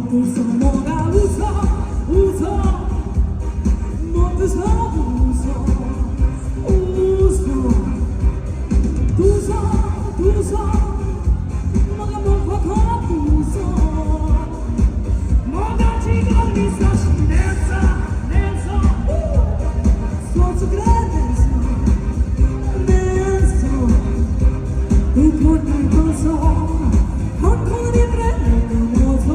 웃어 뭐가 웃어 웃어 못웃어 웃어 웃어 두서 뭐가 못하고 웃어 뭐가 지금 있어 내서 소스 그래서 내서 우포를 벗어 헛소리 그래서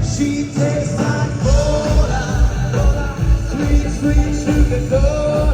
She tastes like cola, sweet, sweet sugar cola.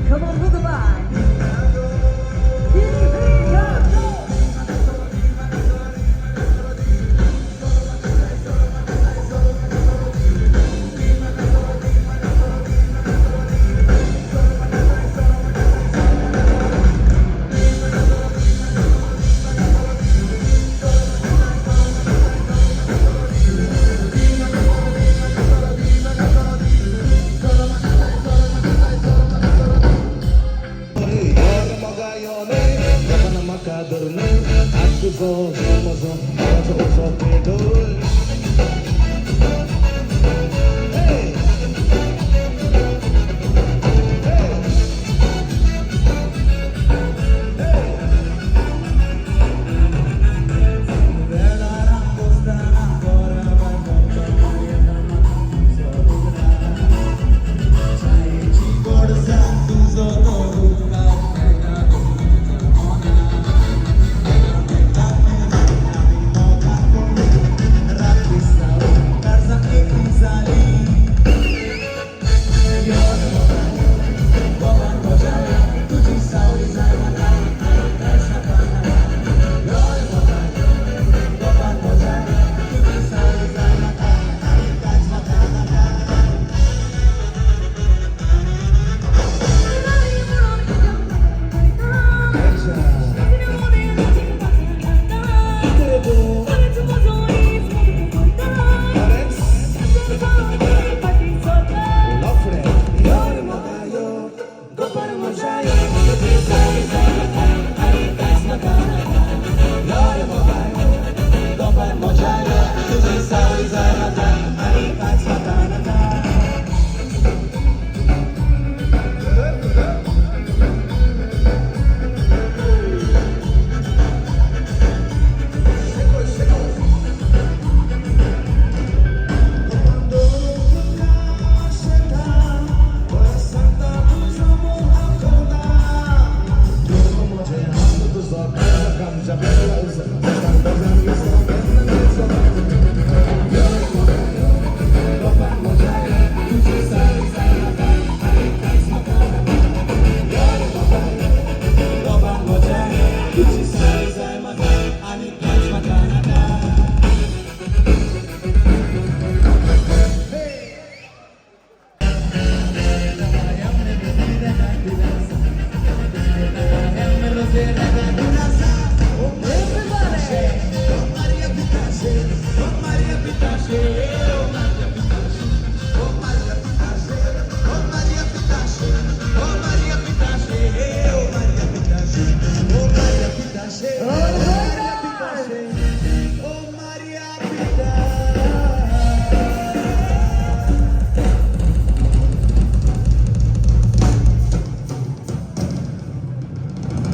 Come on with the band. Here we go.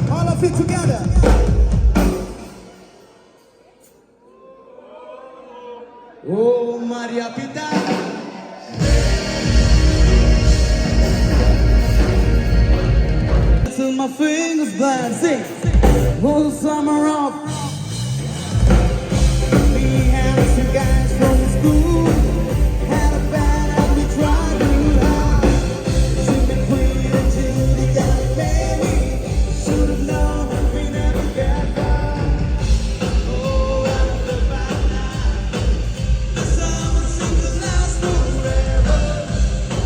All of it together. Oh, Maria Pita. Till my fingers blind, sing. Oh, the summer off. We had some guys from school. Had a band and we tried to hard. Should be queen until the got baby. Should have known we never got far. Oh, after by night, the summer seems to last forever.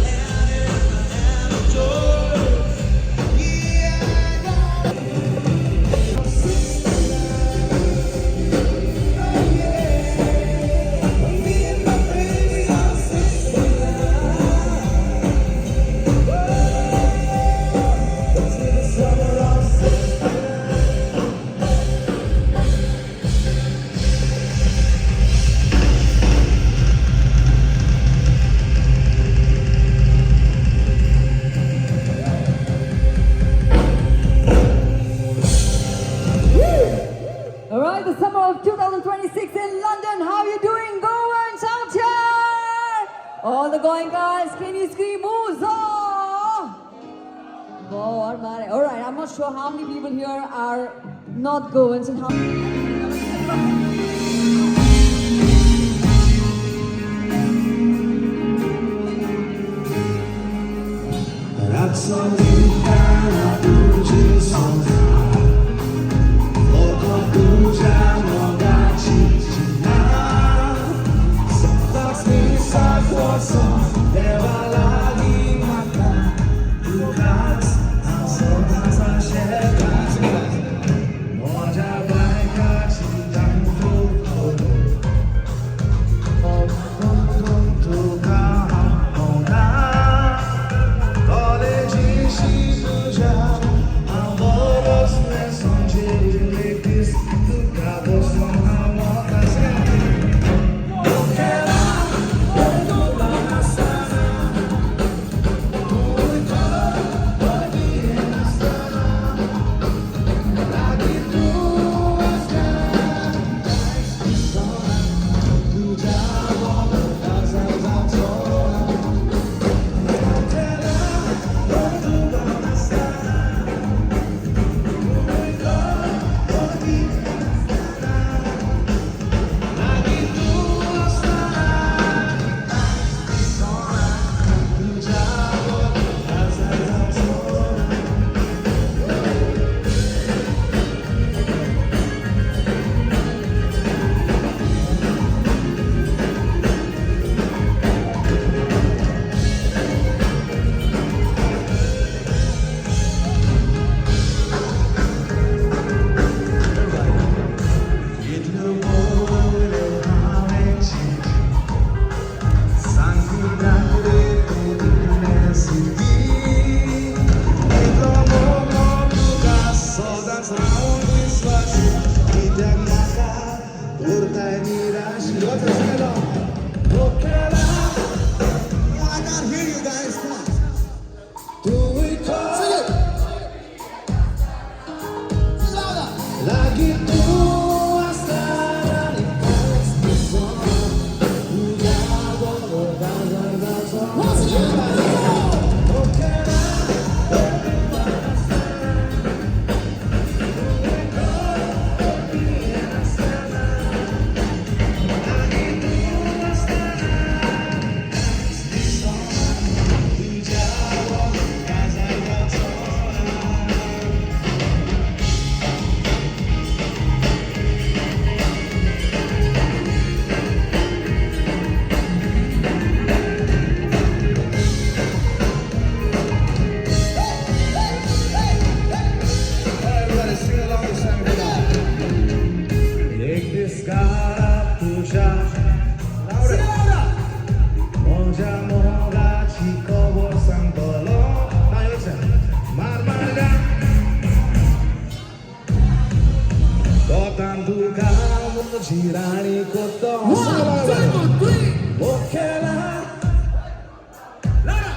And it's the end of joy. Yeah, I got sister love. Oh yeah, me and my baby are sister love. It's the summer of sister love. All right, the summer of 2026 in London. How you doing, Goans out here? All the going guys, can you scream Musa? All right, I'm not sure how many people here are not Goans and how. Absolutna duży są oko burza noga cicina Sotasny sakłoso Dewa lagi mata Lukas a soda za siebie Moja bajka ci tam tu Lagi tua strada di questo girare cotton. 1, 2, 3. Ok là. Lara.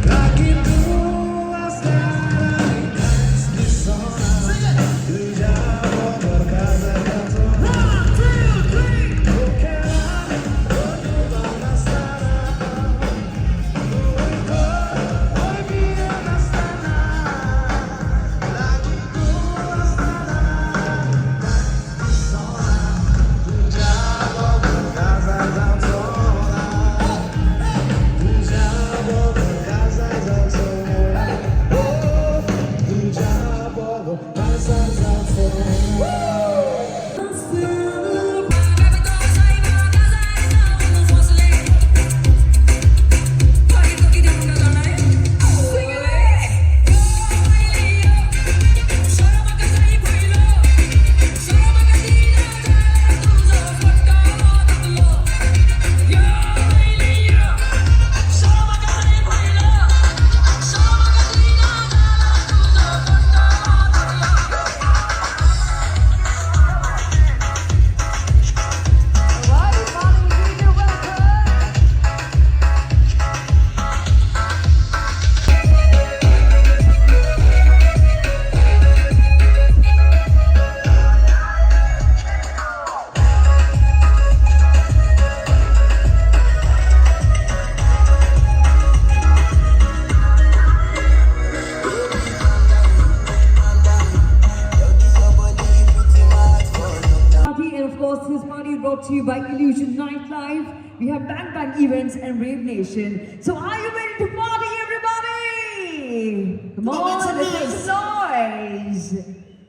Lagi tua strada di questi sono tu già per casa canzone. 1, 2, 3. Ok là, ognuno una strada. Poi via la strada. Lagi tua strada. brought to you by Illusion Nightlife. We have Bang Bang Events and Rave Nation. So are you ready to party, everybody? Come on, let's make some noise.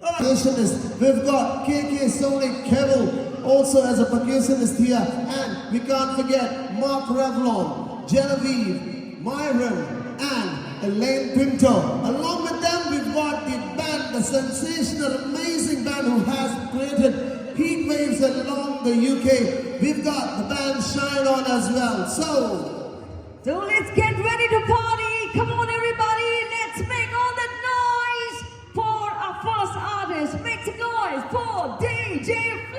Percussionist. We've got KK Sonic Kevel also as a percussionist here, and we can't forget Mark Revlon, Genevieve, Myron, and Elaine Pinto. Along with them, we've got the band, the sensational, amazing band who has created heat waves along the UK. We've got the band Shine On as well. So let's get ready to party. Come on, everybody. Let's make all the noise for our first artist. Make some noise for DJ